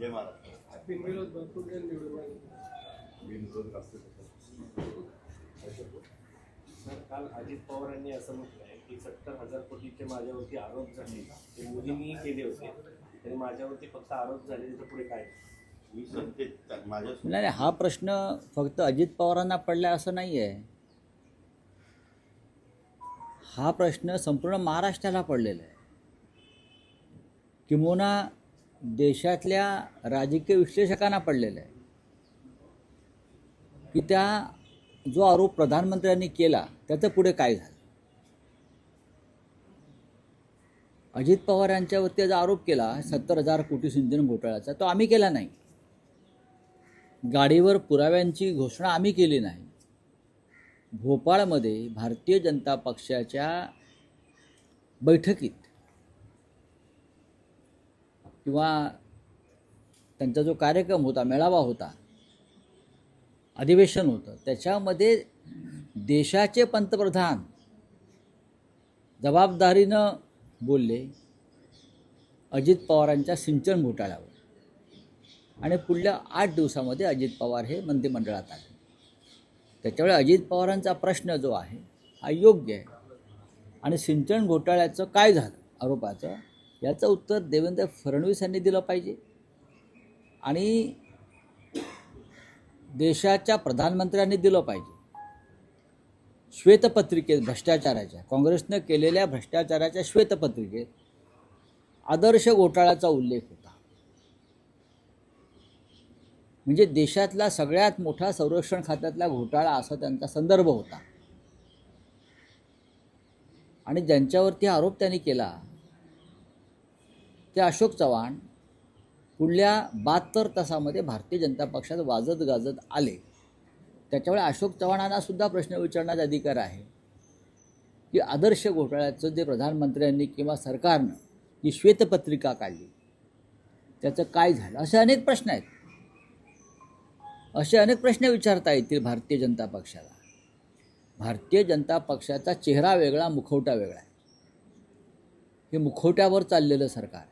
जय महाराष्ट्र. बिनविरोध भरपूर जण निवडून आले. बिनविरोध असते सर, काल अजित पवार यांनी असं म्हटलंय की 70,000 कोटीचे माझ्यावरती आरोप झाले ते मोदींनी केले होते, तरी माझ्यावरती फक्त आरोप झाले, त्याच्या पुढे काय? नाही, हा प्रश्न फक्त अजित पवारांना पडला असं नाही आहे. हा प्रश्न संपूर्ण महाराष्ट्राला पडलेला आहे. किंबहुना देशातल्या राजकीय विश्लेषकांना पडलेला आहे की त्या जो आरोप प्रधानमंत्र्यांनी केला त्याचं पुढे काय झालं. अजित पवार यांच्यावरती जो आरोप केला 70,000 कोटी सिंचन घोटाळ्याचा, तो आम्ही केला नाही. गाडीवर पुराव्यांची घोषणा आम्ही केली नाही. भोपाळमध्ये भारतीय जनता पक्षाच्या बैठकीत किंवा त्यांचा जो कार्यक्रम होता, मेळावा होता, अधिवेशन होतं, त्याच्यामध्ये देशाचे पंतप्रधान जबाबदारीनं बोलले अजित पवारांच्या सिंचन घोटाळ्यावर, आणि पुढल्या 8 दिवसामध्ये अजित पवार हे मंत्रिमंडळात आले. त्याच्यामुळे अजित पवारांचा प्रश्न जो आहे हा योग्य आहे. आणि सिंचन घोटाळ्याचं काय झालं आरोपाचं, याचं उत्तर देवेंद्र फडणवीस यांनी दिलं पाहिजे. आणि देशाच्या प्रधानमंत्र्यांनी दिलं पाहिजे. श्वेतपत्रिकेत भ्रष्टाचाराच्या, काँग्रेसनं केलेल्या भ्रष्टाचाराच्या श्वेतपत्रिकेत आदर्श घोटाळ्याचा उल्लेख होता. म्हणजे देशातला सगळ्यात मोठा संरक्षण खात्यातला घोटाळा असा त्यांचा संदर्भ होता. आणि ज्यांच्यावरती आरोप त्यांनी केला ते अशोक चव्हाण पुढल्या 72 तासामध्ये भारतीय जनता पक्षात वाजत गाजत आले. त्याच्यामुळे अशोक चव्हाणांना सुद्धा प्रश्न विचारण्याचा अधिकार आहे की आदर्श घोटाळ्याचं जे प्रधानमंत्र्यांनी किंवा सरकारनं जी श्वेतपत्रिका काढली त्याचं काय झालं. असे अनेक प्रश्न आहेत. असे अनेक प्रश्न विचारता येतील भारतीय जनता पक्षाला. भारतीय जनता पक्षाचा चेहरा वेगळा, मुखवटा वेगळा आहे. हे मुखवट्यावर चाललेलं सरकार आहे.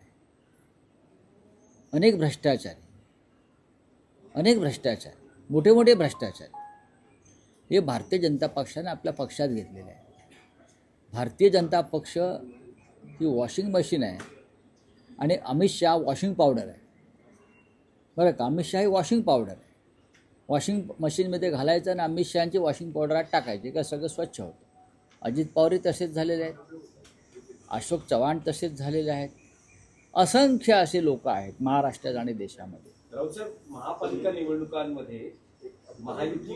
अनेक भ्रष्टाचारी, मोठे मोठे भ्रष्टाचारी हे भारतीय जनता पक्षाने आपल्या पक्षात घेतलेले आहे. भारतीय जनता पक्ष ही वॉशिंग मशीन आहे आणि अमित शहा वॉशिंग पावडर आहे. बरं का, अमित शहा ही वॉशिंग पावडर आहे. वॉशिंग मशीनमध्ये घालायचं आणि अमित शहाची वॉशिंग पावडरात टाकायचे का सगळं स्वच्छ होतं. अजित पवारही तसेच झालेले आहेत. अशोक चव्हाण तसेच झालेले आहेत. असंख्य असे लोक आहेत महाराष्ट्रात आणि देशामध्ये. राऊतसाहेब, महापालिका निवडणुकांमध्ये महायुती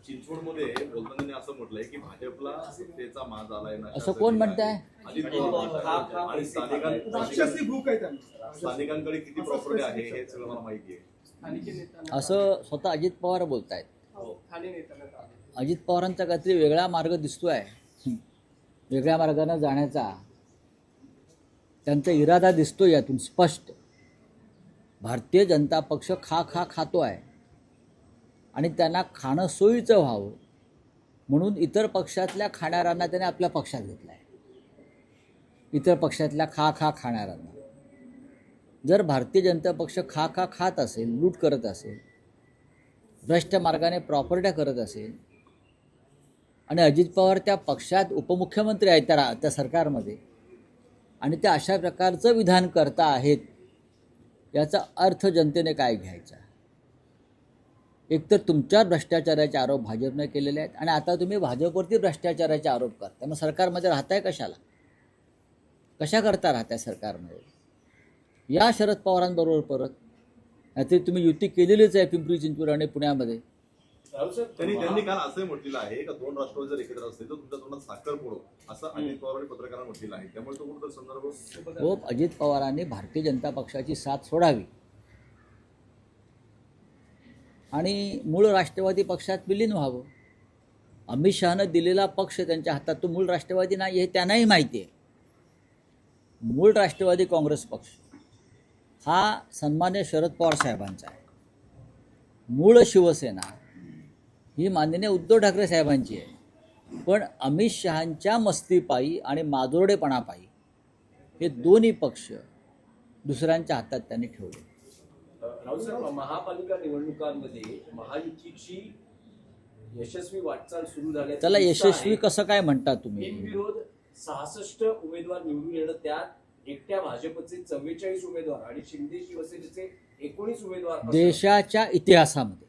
चिंचवडमध्ये बोलताना असं म्हटलंय की भाजपला सत्तेचा माज आलाय ना, असं कोण म्हणताय? अजित पवार आणि स्थानिकांकडे किती प्रॉपर्टी आहे हे सगळं मला माहिती आहे. असं स्वतः अजित पवार बोलत आहेत. अजित पवारांचा काहीतरी वेगळा मार्ग दिसतो आहे. वेगळ्या मार्गाने जाण्याचा त्यांचा इरादा दिसतो यातून स्पष्ट. भारतीय जनता पक्ष खातो आहे आणि त्यांना खाणं सोयीचं व्हावं म्हणून इतर पक्षातल्या खाणाऱ्यांना त्याने आपल्या पक्षात घेतलं आहे. इतर पक्षातल्या खाणाऱ्यांना. जर भारतीय जनता पक्ष खात असेल, लूट करत असेल, भ्रष्ट मार्गाने प्रॉपर्ट्या करत असेल आणि अजित पवार त्या पक्षात उपमुख्यमंत्री आहेत त्या सरकारमध्ये आणि ते अशा प्रकारचं विधान करता आहेत, याचा अर्थ जनतेने काय घ्यायचा? एकतर तुमच्यावर भ्रष्टाचाराचे आरोप भाजपने केलेले आहेत आणि आता तुम्ही भाजपवरती भ्रष्टाचाराचे आरोप करता. मग सरकारमध्ये राहताय कशाला? कशा करता राहताय सरकारमध्ये? या शरद पवारांबरोबर परत. नाहीतरी तुम्ही युती केलेलीच आहे पिंपरी चिंचवड आणि पुण्यामध्ये. त्यांनी काल असंही म्हटलेलं आहे का 2 राष्ट्रवादी जर एकत्र असतील तर तुमच्या तोंडात साखर फोडो, असं अजित पवारांनी पत्रकारांना म्हटलेलं आहे. त्यामुळे तो कुठं संदर्भ हो, अजित पवारांनी भारतीय जनता पक्षाची साथ सोडावी आणि मूळ राष्ट्रवादी पक्षात विलीन व्हावं. अमित शहानं दिलेला पक्ष त्यांच्या हातात तो मूळ राष्ट्रवादी नाही हे त्यांनाही माहिती आहे. मूळ राष्ट्रवादी काँग्रेस पक्ष हा सन्मान्य शरद पवार साहेबांचा आहे. मूळ शिवसेना ही माननीय उद्धव ठाकरे साहेबांची आहे. पण अमित शहांच्या मस्तीपायी आणि माजोरडेपणापायी हे दोन्ही पक्ष दुसऱ्यांच्या हातात त्यांनी ठेवले. राऊतसाहेब, महापालिका निवडणुकांमध्ये महायुतीची यशस्वी वाटचाल सुरू झाली. त्याला यशस्वी कसं काय म्हणता तुम्ही? बिनविरोध 66 उमेदवार निवडून येणं, त्यात एकट्या भाजपचे 44 उमेदवार आणि शिंदे शिवसेनेचे 19 उमेदवार असं. देशाच्या इतिहासामध्ये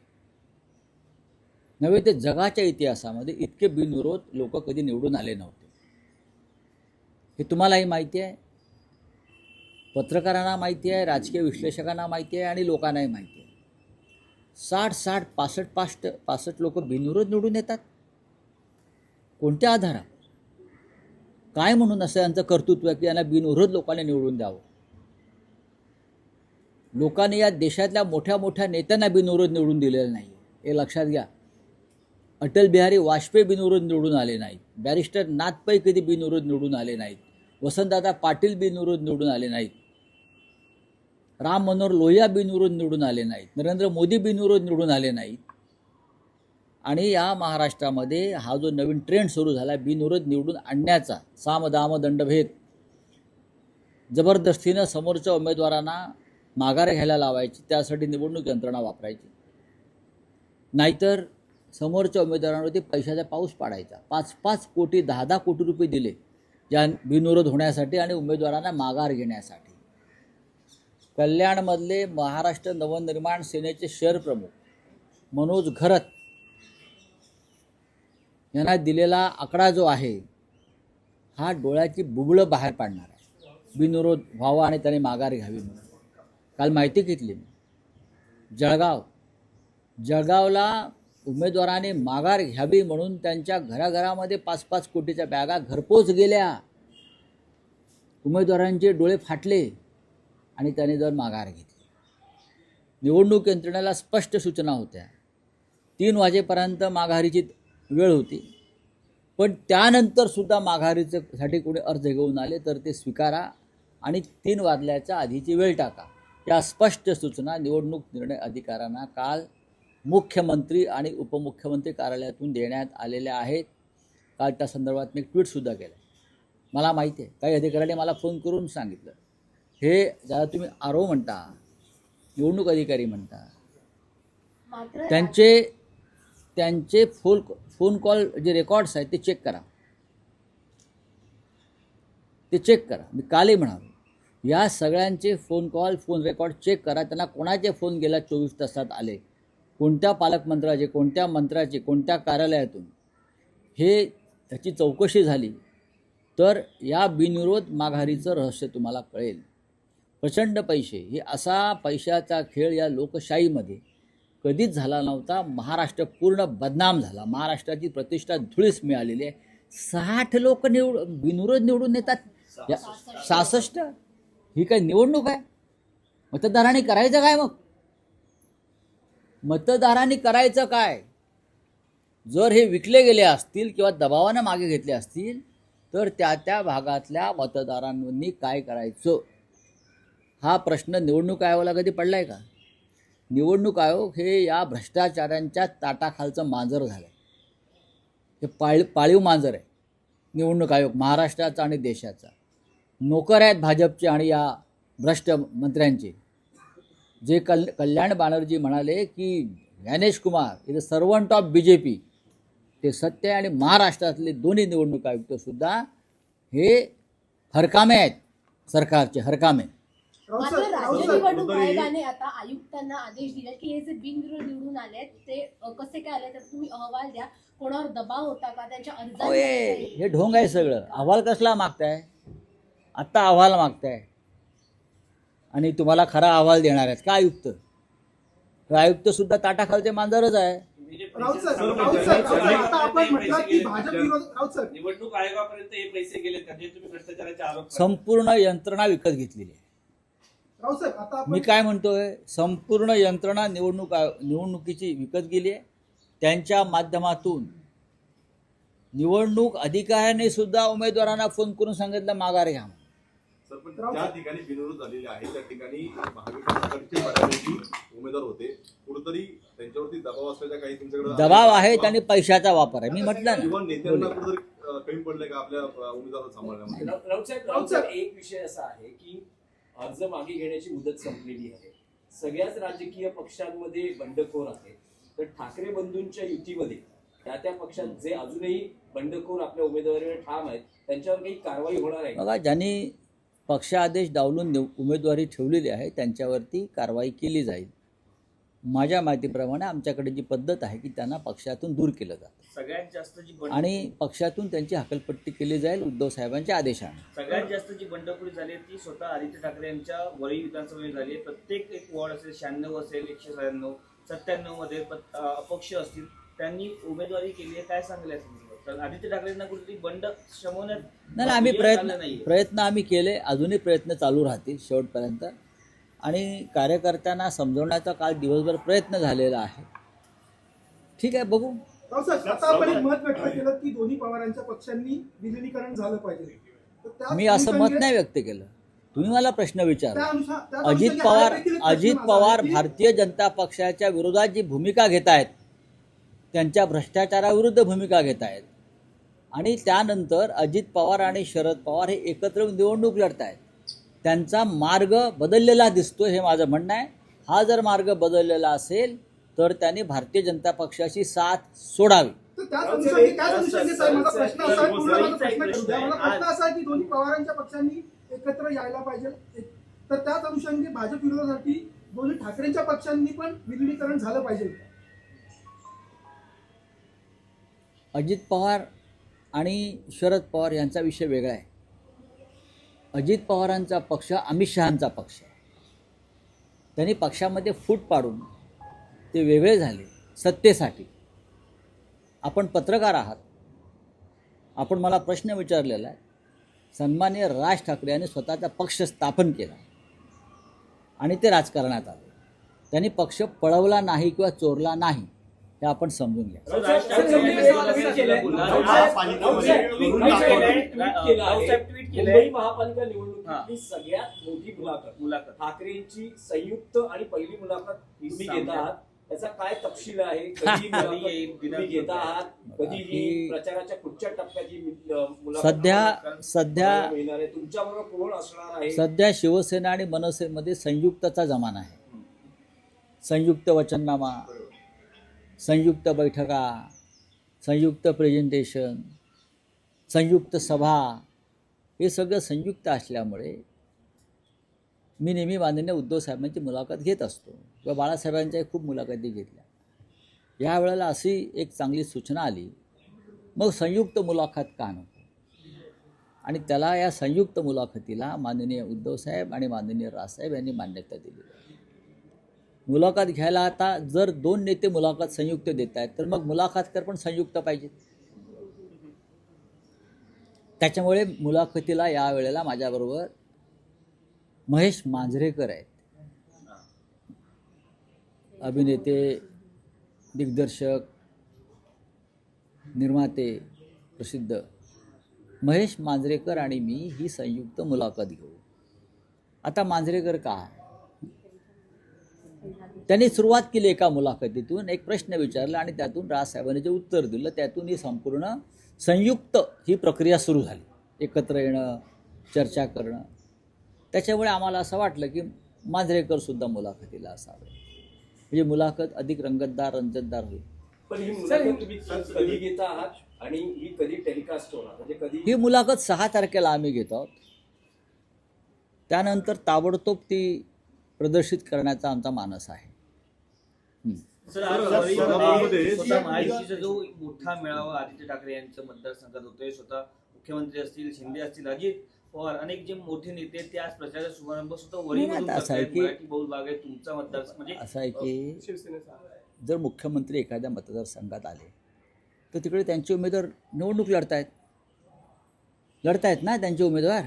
नव्हे ते जगाच्या इतिहासामध्ये इतके बिनविरोध लोक कधी निवडून आले नव्हते. हे तुम्हालाही माहिती आहे, पत्रकारांना माहिती आहे, राजकीय विश्लेषकांना माहिती आहे आणि लोकांनाही माहिती आहे. 60, 65 लोक बिनविरोध निवडून येतात. कोणत्या आधारावर? काय म्हणून असं यांचं कर्तृत्व आहे की यांना बिनविरोध लोकांनी निवडून द्यावं? लोकांनी या देशातल्या मोठ्या मोठ्या नेत्यांना बिनविरोध निवडून दिलेलं नाही, हे लक्षात घ्या. अटल बिहारी वाजपेयी बिनविरोध निवडून आले नाहीत, बॅरिस्टर नाथ पै कधी बिनविरोध निवडून आले नाहीत, वसंतदादा पाटील बिनविरोध निवडून आले नाहीत, राम मनोहर लोहिया बिनविरोध निवडून आले नाहीत, नरेंद्र मोदी बिनविरोध निवडून आले नाहीत. आणि या महाराष्ट्रामध्ये हा जो नवीन ट्रेंड सुरू झाला बिनविरोध निवडून आणण्याचा, साम दाम दंडभेद, जबरदस्तीनं समोरच्या उमेदवारांना माघार घ्यायला लावायची, त्यासाठी निवडणूक यंत्रणा वापरायची, नाहीतर समोरच्या उमेदवारांवरती पैशाचा पाऊस पाडायचा. 5 कोटी 10 कोटी रुपये दिले या बिनविरोध होण्यासाठी आणि उमेदवारांना माघार घेण्यासाठी. कल्याणमधले महाराष्ट्र नवनिर्माण सेनेचे शहर प्रमुख मनोज घरत यांना दिलेला आकडा जो आहे हा डोळ्याची बुबळं बाहेर पाडणार आहे. बिनविरोध व्हावा आणि त्याने माघार घ्यावी म्हणून काल माहिती घेतली मी. जळगावला उमेदवाराने माघार घ्यावी म्हणून त्यांच्या घराघरामध्ये 5 कोटीच्या बॅगा घरपोच गेल्या. उमेदवारांचे डोळे फाटले आणि त्याने जर माघार घेतली. निवडणूक यंत्रणेला स्पष्ट सूचना होत्या. 3 वाजेपर्यंत माघारीची वेळ होती, पण त्यानंतर सुद्धा माघारीसाठी कोणी अर्ज घेऊन आले तर ते स्वीकारा आणि 3 वाजल्याच्या आधीची वेळ टाका. या स्पष्ट सूचना निवडणूक निर्णय अधिकाऱ्यांना काल मुख्यमंत्री आणि उपमुख्यमंत्री कार्यालयातून देण्यात आलेल्या आहेत. काल त्या संदर्भात मी ट्विटसुद्धा केलं. मला माहिती आहे काही अधिकाऱ्यांनी मला फोन करून सांगितलं, हे ज्याला तुम्ही आरो म्हणता, निवडणूक अधिकारी म्हणता, त्यांचे फोन कॉल जे रेकॉर्ड्स आहेत ते चेक करा. मी कालही म्हणालो, या सगळ्यांचे फोन रेकॉर्ड चेक करा. त्यांना कोणाचे फोन गेल्या 24 तासात आले, कोणत्या पालकमंत्र्याचे, कोणत्या मंत्र्याचे, कोणत्या कार्यालयातून, हे त्याची चौकशी झाली तर या बिनविरोध माघारीचं रहस्य तुम्हाला कळेल. प्रचंड पैसे, हे असा पैशाचा खेळ या लोकशाहीमध्ये कधीच झाला नव्हता. महाराष्ट्र पूर्ण बदनाम झाला, महाराष्ट्राची प्रतिष्ठा धुळीस मिळालेली आहे. 60 लोक बिनविरोध निवडून येतात. 66 ही काय निवडणूक आहे? मतदारांनी करायचं काय? मग मतदारांनी करायचं काय? जर हे विकले गेले असतील किंवा दबावानं मागे घेतले असतील तर त्या भागातल्या मतदारांनी काय करायचं हा प्रश्न निवडणूक आयोगाला कधी पडलाय का? निवडणूक आयोग हे या भ्रष्टाचारांच्या ताटाखालचं मांजर झालं. हे पाळीव मांजर आहे निवडणूक आयोग, महाराष्ट्राचा आणि देशाचा. नोकर आहेत भाजपचे आणि या भ्रष्ट मंत्र्यांचे. जे कल्याण बॅनर्जी म्हणाले की Gyanesh Kumar is a servant of BJP, ते सत्य आहे. आणि महाराष्ट्रातले दोन्ही निवडणूक आयुक्तसुद्धा हे हरकामे आहेत, सरकारचे हरकामे. मात्र राज्य निवडणूक आयोगाने आता आयुक्तांना आदेश दिले की हे जे बिनविरोध निवडून आले ते कसे काय आले तर तुम्ही अहवाल द्या. कोणावर दबाव होता का त्यांच्या अर्जात? हे ढोंग आहे सगळं. अहवाल कसला मागताय? आत्ता अहवाल मागताय आणि तुम्हाला खरा अहवाल देणार आहेत का आयुक्त? आयुक्त सुद्धा ताटाखालचे मांजरच आहे. निवडणूक आयोगापर्यंत हे पैसे गेले त्याचे तुम्ही भ्रष्टाचाराचे आरोप. संपूर्ण यंत्रणा विकत घेतलेली आहे. मी काय म्हणतोय, संपूर्ण यंत्रणा निवडणुकीची विकत गेली आहे. त्यांच्या माध्यमातून निवडणूक अधिकाऱ्यांनी सुद्धा उमेदवारांना फोन करून सांगितलं माघार घ्या. सर, पण ज्या ठिकाणी बिनविरोध झालेले आहे त्या ठिकाणी महाविकास आघाडीचे बऱ्यापैकी उमेदवार होते. कुठेतरी त्यांच्यावरती दबाव असल्याच्या काही तुमच्याकडे दबाव आहे आणि पैशाचा वापर आहे. मी म्हटलं ना, नेत्यांना कुठेतरी कमी पडले का आपल्या उमेदवारांना सांभाळण्यामध्ये? राऊतसाहेब, एक विषय असा आहे की अर्ज मागे घेण्याची मुदत संपलेली आहे. सगळ्याच राजकीय पक्षांमध्ये बंडखोर आहेत. तर ठाकरे बंधूंच्या युतीमध्ये त्या पक्षात जे अजूनही बंडखोर आपल्या उमेदवारीवर ठाम आहेत त्यांच्यावर काही कारवाई होणार आहे का? बघा, ज्यांनी पक्षादेश डावलून उमेदवारी ठेवलेली आहे त्यांच्यावरती कारवाई केली जाईल. माझ्या माहितीप्रमाणे आमच्याकडे जी पद्धत आहे की त्यांना पक्षातून दूर केलं जातं सगळ्यात जास्त जी आणि पक्षातून त्यांची हकलपट्टी केली जाईल उद्धव साहेबांच्या आदेशाने. सगळ्यात जास्त जी बंडखोरी झाली आहे ती स्वतः आदित्य ठाकरे यांच्या वरळी विधानसभेत झाली आहे. प्रत्येक एक वॉर्ड असेल, 96 असेल, 196, 97 मध्ये अपक्ष असतील, त्यांनी उमेदवारी केली आहे. काय सांगेल या संदर्भात? तर आदित्य ठाकरेंना कुठेतरी बंड शमवण्यात नाही, आम्ही यश आलं नाहीये. प्रयत्न आम्ही केले, अजूनही प्रयत्न चालू राहतील शेवटपर्यंत. आणि कार्यकर्त्यांना समजवण्याचा काल दिवसभर प्रयत्न झालेला आहे. ठीक आहे, बघू. रावसाहेब, आता आपण एक मत व्यक्त केलं की दोन्ही पवारांच्या पक्षांनी विलिनीकरण झालं पाहिजे. तर त्या मी असं मत अनुषंगाने- नाही व्यक्त केलं. तुम्ही मला प्रश्न विचारला. त्या त्या अजित अनुषंगाने पवार हा देखील एक प्रश्न अजित माझा पवार आहे की भारतीय जनता पक्षाच्या विरोधात जी भूमिका घेत आहेत, त्यांच्या भ्रष्टाचाराविरुद्ध भूमिका घेत आहेत आणि त्यानंतर अजित पवार आणि शरद पवार हे एकत्र निवडणूक लढत आहेत. त्यांचा मार्ग बदललेला दिसतो, हे माझं म्हणणं आहे. हा जर मार्ग बदललेला असेल तर त्यांनी भारतीय जनता पक्षाची साथ सोडावी. तर त्याच अनुषंगाने साहेब, माझा प्रश्न असा आहे, पूर्ण माझा प्रश्न करू द्या. मला प्रश्न असा आहे की दोन्ही पवारांच्या पक्षांनी एकत्र यायला पाहिजे. तर त्याच अनुषंगाने भाजप विरोधासाठी दोन्ही ठाकरेंच्या पक्षांनी पण विलिनीकरण झालं पाहिजे. अजित पवार आणि शरद पवार यांचा विषय वेगळा आहे. अजित पवारांचा पक्ष अमित शहांचा पक्ष आहे. त्यांनी पक्षामध्ये फूट पाडून ते वेगळे झाले सत्तेसाठी. आपण पत्रकार आहात, आपण मला प्रश्न विचारलेला आहे. सन्माननीय राज ठाकरे यांनी स्वतःचा पक्ष स्थापन केला आणि ते राजकारणात आले. त्यांनी पक्ष पळवला नाही किंवा चोरला नाही, हे आपण समजून घ्या. मुंबई महापालिका निवडणुकीतली सगळ्यात मोठी मुलाखत ठाकरेंची संयुक्त आणि पहिली मुलाखत तुम्ही घेत आहात. त्याचा काय तपशील आहे? कधी मुलाखत तुम्ही घेत आहात? कधी ही प्रचाराच्या पुढच्या टप्प्याची मुलाखत सध्या मिळणार आहे? तुमच्याबरोबर कोण असणार आहे? सध्या शिवसेना आणि मनसेमध्ये संयुक्तचा जमाना आहे. संयुक्त वचननामा, संयुक्त बैठका, संयुक्त प्रेझेंटेशन, संयुक्त सभा, हे सगळं संयुक्त असल्यामुळे मी नेहमी माननीय उद्धव साहेबांची मुलाखत घेत असतो किंवा बाळासाहेबांच्याही खूप मुलाखती घेतल्या. या वेळेला अशी एक चांगली सूचना आली, मग संयुक्त मुलाखत का नको? आणि त्याला या संयुक्त मुलाखतीला माननीय उद्धव साहेब आणि माननीय राजसाहेब यांनी मान्यता दिली. मुलाखत घ्यायला आता जर दोन नेते मुलाखत संयुक्त देत आहेत तर मग मुलाखतकर पण संयुक्त पाहिजेत. त्याच्यामुळे मुलाखतीला या वेळेला माझ्याबरोबर महेश मांजरेकर आहेत. अभिनेते, दिग्दर्शक, निर्माते, प्रसिद्ध महेश मांजरेकर आणि मी ही संयुक्त मुलाखत घेऊ. आता मांजरेकर का? त्यांनी सुरुवात केली एका मुलाखतीतून, एक प्रश्न विचारला आणि त्यातून राजसाहेबांनी जे उत्तर दिलं त्यातून ही संपूर्ण संयुक्त ही प्रक्रिया सुरू झाली. एकत्र येणं, चर्चा करणं. त्याच्यामुळे आम्हाला असं वाटलं की मांजरेकरसुद्धा मुलाखतीला असावे, म्हणजे मुलाखत अधिक रंजतदार होईल. पण ही मुलाखत तुम्ही कधी घेता आहात आणि ही कधी टेलिकास्ट होणार? म्हणजे कधी ही मुलाखत 6 तारखेला आम्ही घेतो आहोत. त्यानंतर ताबडतोब ती प्रदर्शित करण्याचा आमचा मानस आहे. सर, आज स्वतः महायुतीचा जो मोठा मेळावा आदित्य ठाकरे यांच्या मतदारसंघात होतोय, स्वतः मुख्यमंत्री असतील, शिंदे असतील, अजित पवार, अनेक जे मोठे नेते ते आज प्रचाराचा शुभारंभ स्वतः वरीमधून करतायत. मराठी बहुल भाग आहे तुमचा मतदारसंघ, म्हणजे असं आहे की जर मुख्यमंत्री एखाद्या मतदारसंघात आले तर तिकडे त्यांचे उमेदवार निवडणूक लढतायत ना त्यांचे उमेदवार.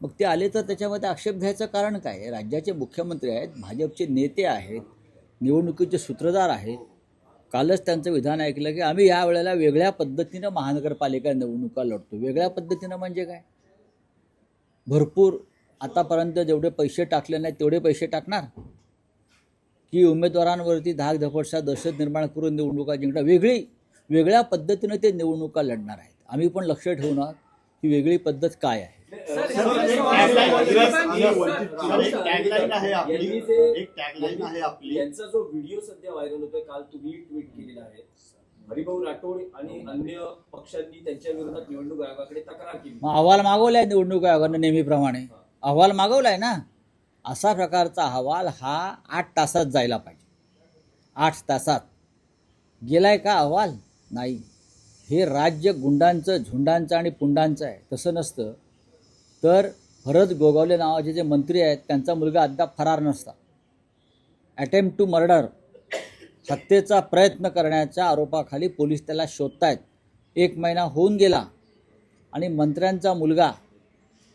मग ते आले तर त्याच्यामध्ये आक्षेप घ्यायचं कारण काय? राज्याचे मुख्यमंत्री आहेत, भाजपचे नेते आहेत, निवडणुकीचे सूत्रधार आहेत. कालच त्यांचं विधान ऐकलं की आम्ही या वेळेला वेगळ्या पद्धतीनं महानगरपालिका निवडणुका लढतो. वेगळ्या पद्धतीनं म्हणजे काय? भरपूर आतापर्यंत जेवढे पैसे टाकले नाहीत तेवढे पैसे टाकणार की उमेदवारांवरती धाकधपटशा दहशत निर्माण करून निवडणुका जिंकणार? वेगळ्या पद्धतीनं ते निवडणुका लढणार आहेत. आम्ही पण लक्ष ठेवणार की वेगळी पद्धत काय आहे. टॅगलाईन आहे आपली, यांनी जे- एक टॅगलाईन आहे आपली. यांचा जो व्हिडिओ सध्या व्हायरल होतोय, काल तुम्ही ट्विट केलेला आहे, हरिभाऊ राठोड आणि अन्य पक्षांनी त्यांच्या विरोधात निवडणूक आयोगाकडे तक्रार केली. मग अहवाल मागवलाय निवडणूक आयोगानं नेहमीप्रमाणे, अहवाल मागवलाय ना. असा प्रकारचा अहवाल हा 8 तासात जायला पाहिजे. 8 तासात गेलाय का अहवाल? नाही. हे राज्य गुंडांचं, झुंडांचं आणि पुंडांचं आहे. तसं नसतं तर भरत गोगावले नावाचे जे मंत्री आहेत त्यांचा मुलगा अद्याप फरार नसता. अटेम्प्ट टू मर्डर, हत्येचा प्रयत्न करण्याच्या आरोपाखाली पोलीस त्याला शोधतायत. 1 महिना होऊन गेला आणि मंत्र्यांचा मुलगा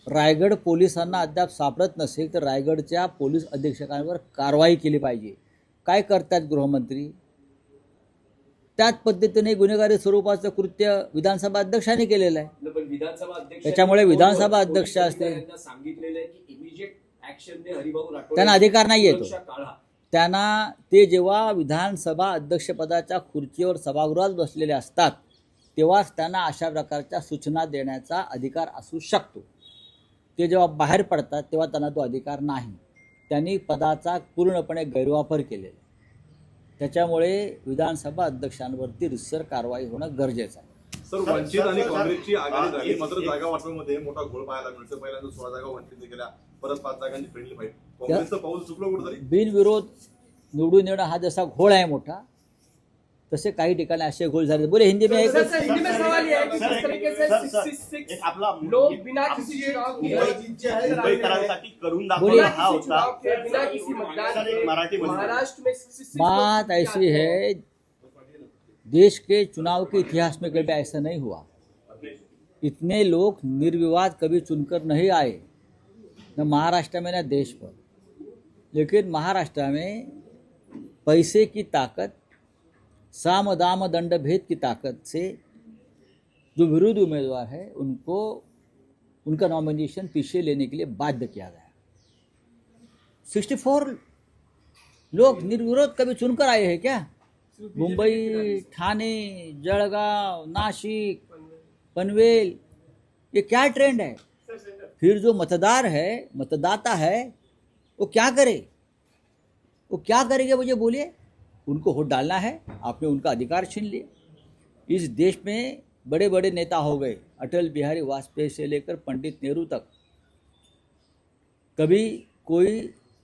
रायगड पोलिसांना अद्याप सापडत नसेल तर रायगडच्या पोलीस अधीक्षकांवर कारवाई केली पाहिजे. काय करतात गृहमंत्री? त्याच पद्धतीने गुन्हेगारी स्वरूपाचं कृत्य विधानसभा अध्यक्षांनी केलेलं आहे. पण विधानसभा अध्यक्ष त्याच्यामुळे विधानसभा अध्यक्ष असतील. सांगितलेलं आहे की इमिजिएट ऍक्शनने हरिभाऊ राठोड त्यांना अधिकार नाही येतो. सुरक्षा काढा. त्यांना ते जेव्हा विधानसभा अध्यक्षपदाच्या खुर्चीवर सभागृहात बसलेले असतात तेव्हाच त्यांना अशा प्रकारच्या सूचना देण्याचा अधिकार असू शकतो. ते जेव्हा बाहेर पडतात तेव्हा त्यांना तो अधिकार नाही. त्यांनी पदाचा पूर्णपणे गैरवापर केलेला. त्याच्यामुळे विधानसभा अध्यक्षांवरती रितसर कारवाई होणं गरजेचं आहे. सर, वंचित आणि काँग्रेसची आघाडी झाली, मात्र जागा वाटपामध्ये मोठा घोळ पाहायला मिळतो. पहिल्यांदा 16 जागा वंचित गेल्या, परत 5 जागांची फ्रेंडली फाईट. काँग्रेसचं पाऊल चुकलं कुठेतरी. बिनविरोध निवडून येणं हा जसा घोळ आहे मोठा, तसे काही ठिकाणी असे घोळ झाले. बोले हिंदी में एक हिंदी में सवाल ये है कि जिस तरीके से 66 एक आपला लोग बिना किसी चुनाव के मुंबई करारासाठी करून बोलिए. दाखवला हा होता. चुनाव के बिना किसी मतदान सर, एक के मराठी मध्ये महाराष्ट्र में 66 बात ऐसी है, देश के चुनाव के इतिहास में कभी ऐसा नहीं हुआ. इतने लोग निर्विवाद कभी चुनकर नहीं आए, न महाराष्ट्र में न देश पर. लेकिन महाराष्ट्र में पैसे की ताकत, साम दाम दंड भेद की ताकत से जो विरोध उम्मीदवार है उनको उनका नॉमिनेशन पीछे लेने के लिए बाध्य किया गया. 64 लोग निर्विरोध कभी चुनकर आए हैं क्या? मुंबई, ठाणे, जळगाव, नाशिक, पनवेल, ये क्या ट्रेंड है? फिर जो मतदार है, मतदाता है, वो क्या करे? वो क्या करेंगे मुझे बोलिए? उनको वोट डालना है, आपने उनका अधिकार छीन लिया. इस देश में बड़े बड़े नेता हो गए, अटल बिहारी वाजपेयी से लेकर पंडित नेहरू तक. कभी कोई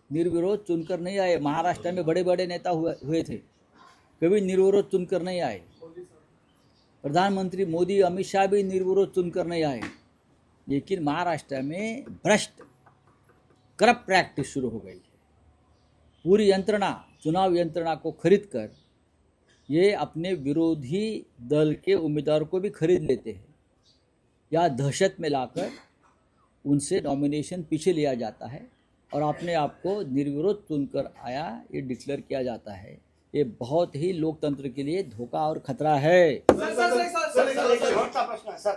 निर्विरोध चुनकर नहीं आए. महाराष्ट्र में बड़े बड़े नेता हुए थे, कभी निर्विरोध चुनकर नहीं आए. प्रधानमंत्री मोदी, अमित शाह भी निर्विरोध चुनकर नहीं आए. लेकिन महाराष्ट्र में भ्रष्ट करप्ट प्रैक्टिस शुरू हो गई है. पूरी यंत्रणा, चुनाव यंत्रणा को खरीद कर ये अपने विरोधी दल के उम्मीदवारों को भी खरीद लेते हैं, या दहशत में लाकर उनसे नॉमिनेशन पीछे लिया जाता है और अपने आप को निर्विरोध चुनकर आया ये डिक्लेयर किया जाता है. ये बहुत ही लोकतंत्र के लिए धोखा और खतरा है. सर, एक शेवटचा प्रश्न आहे सर.